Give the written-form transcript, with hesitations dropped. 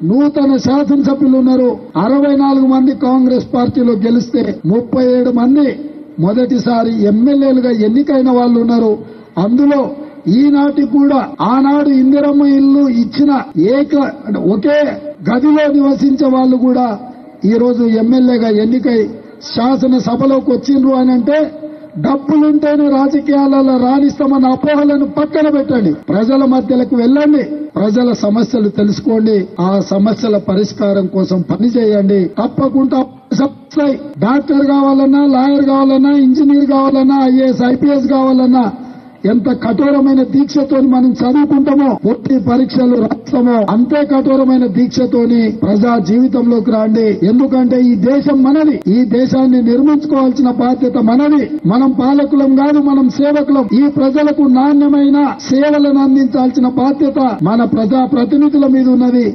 నూతన శాసనసభ్యులు ఉన్నారు. 64 మంది కాంగ్రెస్ పార్టీలో గెలిస్తే 37 మంది మొదటిసారి ఎమ్మెల్యేలుగా ఎన్నికైన వాళ్ళు ఉన్నారు. అందులో ఈనాటికి కూడా ఆనాడు ఇందిరమ్మ ఇల్లు ఇచ్చిన ఒకే గదిలో నివసించే వాళ్ళు కూడా ఈ రోజు ఎమ్మెల్యేగా ఎన్నికై శాసనసభలోకి వచ్చిండ్రు అని అంటే డబ్బులుంటేనే రాజకీయాలలో రాణిస్తామన్న అపోహలను పక్కన పెట్టండి. ప్రజల మధ్యలకు వెళ్ళండి, ప్రజల సమస్యలు తెలుసుకోండి, ఆ సమస్యల పరిష్కారం కోసం పనిచేయండి. తప్పకుండా డాక్టర్ కావాలన్నా, లాయర్ కావాలన్నా, ఇంజనీర్ కావాలన్నా, ఐఏఎస్ ఐపీఎస్ కావాలన్నా ఎంత కఠోరమైన దీక్షతోని మనం చదువుకుంటామో, పూర్తి పరీక్షలు రాస్తామో అంతే కఠోరమైన దీక్షతోని ప్రజా జీవితంలోకి రాండి. ఎందుకంటే ఈ దేశం మనది, ఈ దేశాన్ని నిర్మించుకోవాల్సిన బాధ్యత మనది. మనం పాలకులం కాదు, మనం సేవకులం. ఈ ప్రజలకు నాణ్యమైన సేవలను అందించాల్సిన బాధ్యత మన ప్రజా ప్రతినిధుల మీద ఉన్నది.